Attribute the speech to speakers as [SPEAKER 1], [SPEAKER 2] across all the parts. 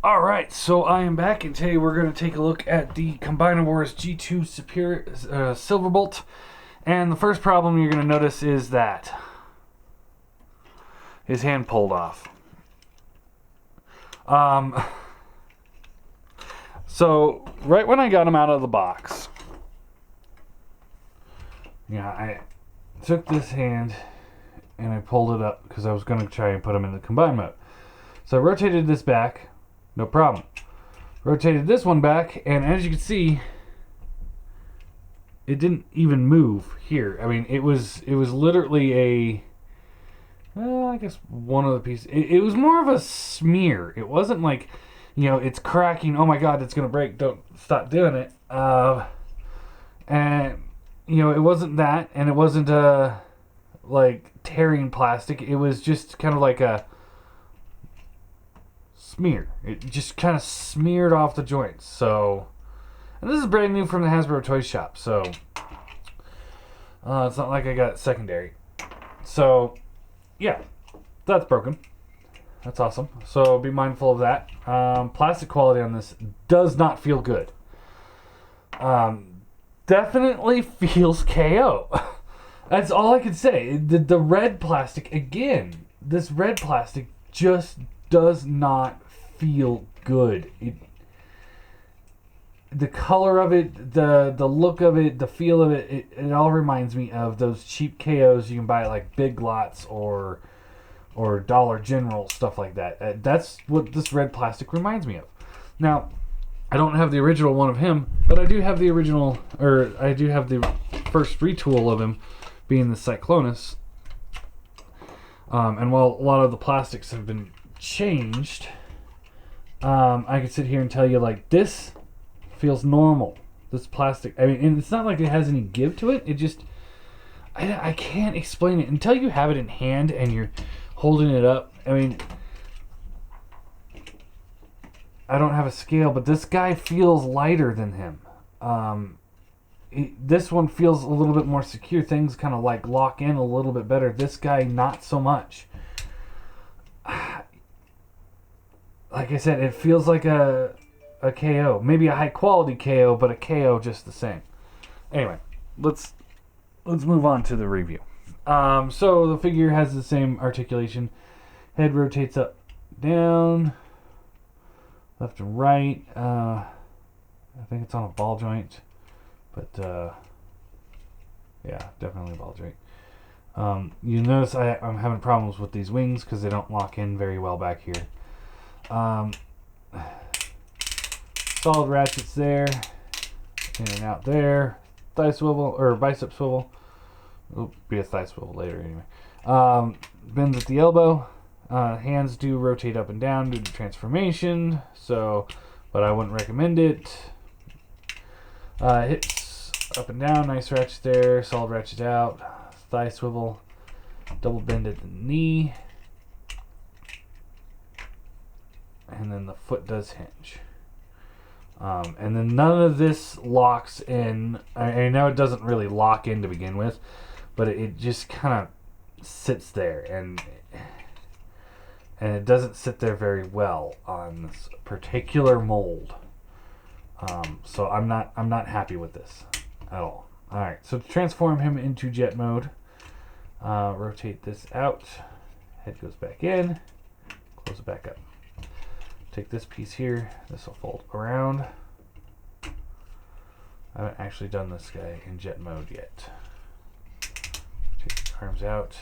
[SPEAKER 1] Alright, so I am back, and today we're going to take a look at the Combiner Wars G2 Superior Silverbolt. And the first problem you're going to notice is that his hand pulled off. So right when I got him out of the box, I took this hand and I pulled it up because I was going to try and put him in the combine mode. So I rotated this back, no problem. Rotated this one back, and as you can see, it didn't even move here. I mean, it was literally I guess one of the pieces. It was more of a smear. It wasn't like, it's cracking. Oh my God, it's gonna break. Don't stop doing it. And it wasn't that, and it wasn't like tearing plastic. It was just kind of like a smear. It just kind of smeared off the joints. So, and this is brand new from the Hasbro Toy Shop. So, it's not like I got it secondary. So, yeah, that's broken. That's awesome. So be mindful of that. Plastic quality on this does not feel good. Definitely feels KO. That's all I can say. The red plastic, again, this red plastic just does not feel good. The color of it, the look of it, the feel of it, it all reminds me of those cheap KOs you can buy at like Big Lots or Dollar General, stuff like that. That's what this red plastic reminds me of. Now, I don't have the original one of him, but I do have the original, or I do have the first retool of him, being the Cyclonus. And while a lot of the plastics have been changed, I can sit here and tell you, like, this feels normal. This plastic, I mean, and it's not like it has any give to it. It just, I can't explain it until you have it in hand and you're holding it up. I mean, I don't have a scale, but this guy feels lighter than him. This one feels a little bit more secure. Things kind of like lock in a little bit better. This guy, not so much. Like I said, it feels like a KO. Maybe a high quality KO, but a KO just the same. Anyway, let's move on to the review. So the figure has the same articulation. Head rotates up, down, left and right. I think it's on a ball joint, but yeah, definitely a ball joint. You notice I'm having problems with these wings because they don't lock in very well back here. Solid ratchets there, in and out there. Thigh swivel, or bicep swivel. It'll be a thigh swivel later anyway. Bends at the elbow. Hands do rotate up and down due to transformation, but I wouldn't recommend it. Hips up and down, nice ratchet there. Solid ratchet out. Thigh swivel. Double bend at the knee. And then the foot does hinge. And then none of this locks in. I know it doesn't really lock in to begin with, but it just kind of sits there, and it doesn't sit there very well on this particular mold. So I'm not happy with this at all. All right, so to transform him into jet mode, rotate this out. Head goes back in. Close it back up. Take this piece here, this will fold around. I haven't actually done this guy in jet mode yet. Take the arms out.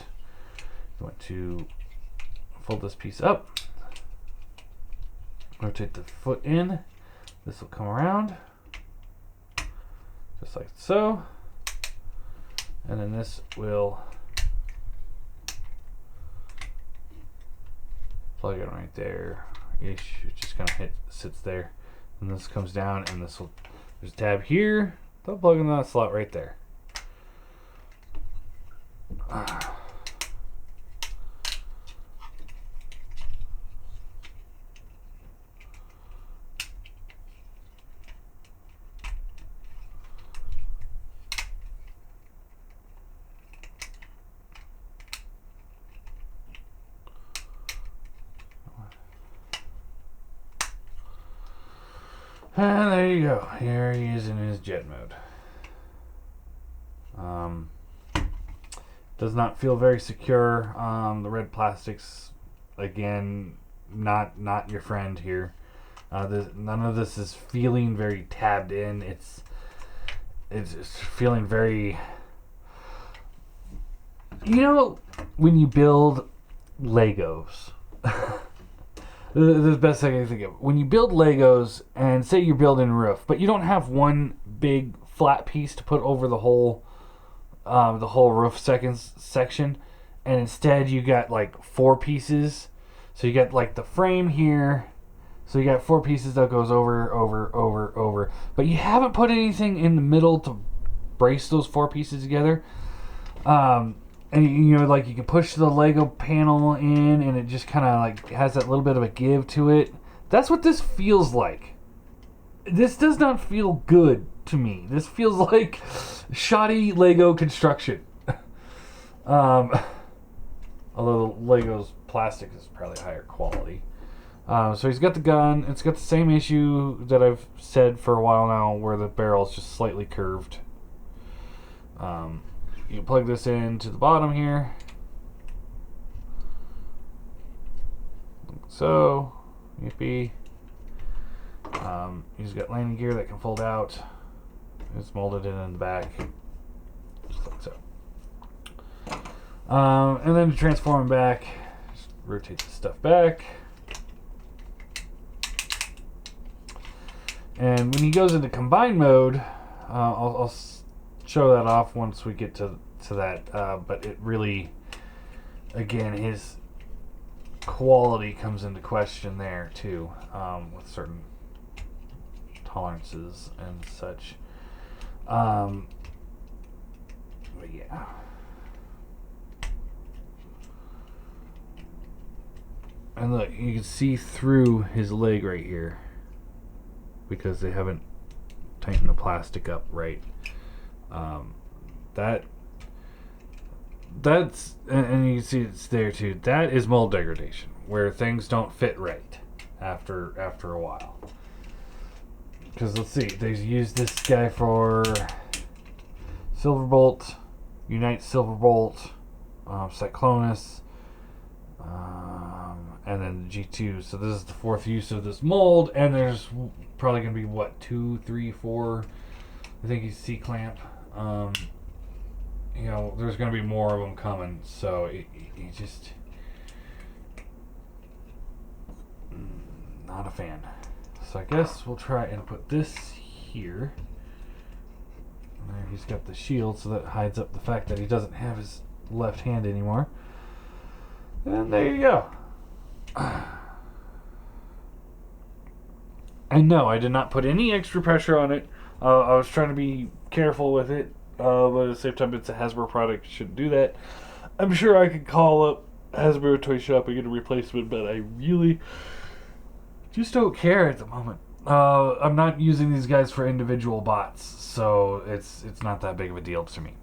[SPEAKER 1] You want to fold this piece up. Rotate the foot in. This will come around. Just like so. And then this will plug it right there. Ish, it just kind of sits there, and this comes down, and this will, there's a tab here, they'll plug in that slot right there. And there you go. Here he is in his jet mode. Does not feel very secure. The red plastics, again, not your friend here. None of this is feeling very tabbed in. It's feeling very... You know, when you build Legos... the best thing I can think of. When you build Legos, and say you're building a roof, but you don't have one big flat piece to put over the whole roof section, and instead you got like 4 pieces. So you got like the frame here. So you got 4 pieces that goes over. But you haven't put anything in the middle to brace those 4 pieces together. And you know, like you can push the Lego panel in, and it just kind of like has that little bit of a give to it. That's what this feels like. This does not feel good to me. This feels like shoddy Lego construction. Although the Lego's plastic is probably higher quality. So he's got the gun. It's got the same issue that I've said for a while now, where the barrel is just slightly curved. You plug this into the bottom here. Like so. Yippee. He's got landing gear that can fold out. It's molded in the back. Just like so. And then to transform him back, just rotate the stuff back. And when he goes into combine mode, I'll show that off once we get to that, but it really, again, his quality comes into question there too, with certain tolerances and such. But yeah. And look, you can see through his leg right here because they haven't tightened the plastic up right. That's and you can see it's there too. That is mold degradation, where things don't fit right after a while. Because let's see, they used this guy for Silverbolt, Unite Silverbolt, Cyclonus, and then the G2. So this is the 4th use of this mold, and there's probably gonna be what, 2, 3, 4. I think he's C-clamp. You know, there's going to be more of them coming, so he just... Not a fan. So I guess we'll try and put this here. And there he's got the shield, so that hides up the fact that he doesn't have his left hand anymore. And there you go. And no, I did not put any extra pressure on it. I was trying to be careful with it. But at the same time, it's a Hasbro product. You shouldn't do that. I'm sure I could call up Hasbro Toy Shop and get a replacement, but I really just don't care at the moment. I'm not using these guys for individual bots, so it's not that big of a deal to me.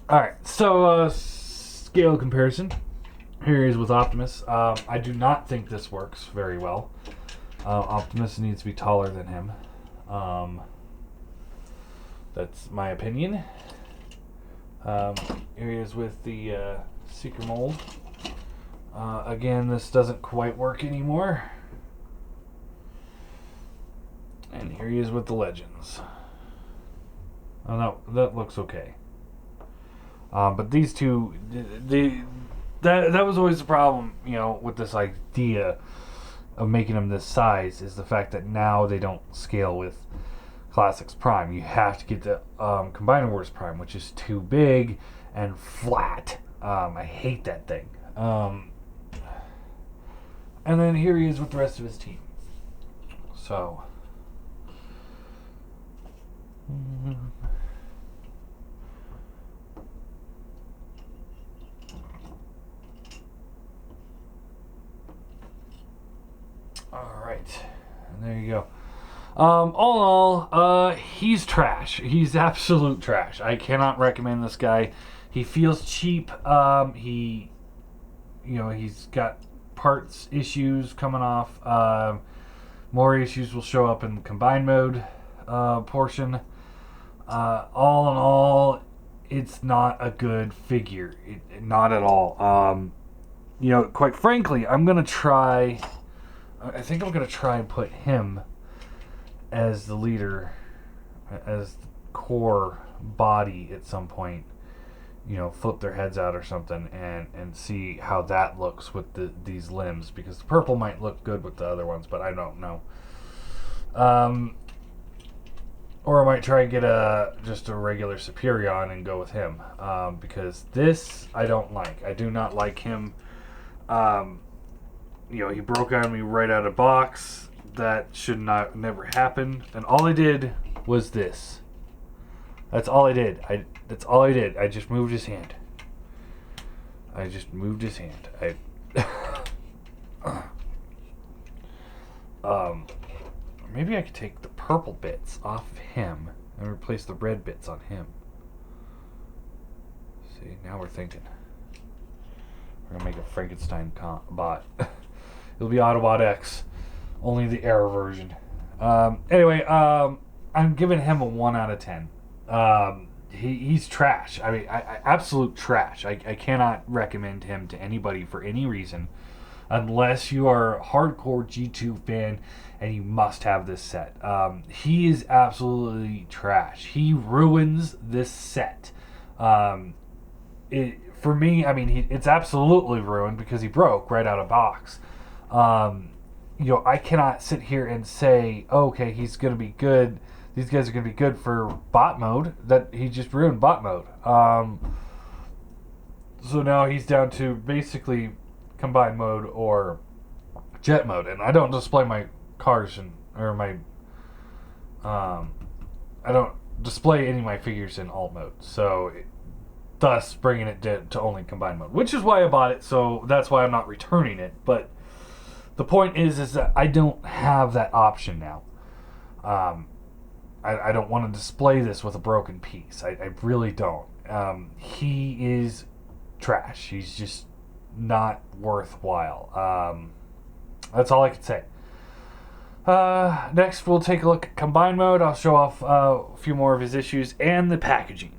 [SPEAKER 1] Alright, so scale comparison. Here he is with Optimus. I do not think this works very well. Optimus needs to be taller than him. That's my opinion. Here he is with the Seeker mold. Again, this doesn't quite work anymore. And here he is with the Legends. Oh no, that looks okay. But these two, that was always the problem, you know, with this idea of making them this size, is the fact that now they don't scale with Classics Prime. You have to get the Combiner Wars Prime, which is too big and flat. I hate that thing. And then here he is with the rest of his team. So all right, and there you go. All in all, he's trash. He's absolute trash. I cannot recommend this guy. He feels cheap. He's got parts issues coming off. More issues will show up in the combined mode portion. All in all, it's not a good figure. Not at all. Quite frankly, I'm going to try... I think I'm going to try and put him as the leader, as the core body at some point. Flip their heads out or something and see how that looks with these limbs, because the purple might look good with the other ones, but I don't know. Or I might try and get just a regular Superion and go with him, because this I don't like. I do not like him. He broke on me right out of box. That should never happen. And all I did was this. That's all I did. That's all I did. I just moved his hand. Maybe I could take the purple bits off of him and replace the red bits on him. See, now we're thinking. We're gonna make a Frankenstein bot. It'll be Autobot X, only the error version. Anyway, I'm giving him a 1 out of 10. He's trash. I mean, absolute trash. I cannot recommend him to anybody for any reason, unless you are a hardcore G2 fan and you must have this set. He is absolutely trash. He ruins this set. For me, I mean, it's absolutely ruined because he broke right out of box. I cannot sit here and say, okay, he's going to be good. These guys are going to be good for bot mode. That he just ruined bot mode. So now he's down to basically combined mode or jet mode, and I don't display my cars I don't display any of my figures in alt mode. So, thus bringing it to only combined mode, which is why I bought it. So that's why I'm not returning it. But the point is that I don't have that option now. I don't want to display this with a broken piece. I really don't. He is trash. He's just not worthwhile. That's all I can say. Next, we'll take a look at combined mode. I'll show off a few more of his issues and the packaging.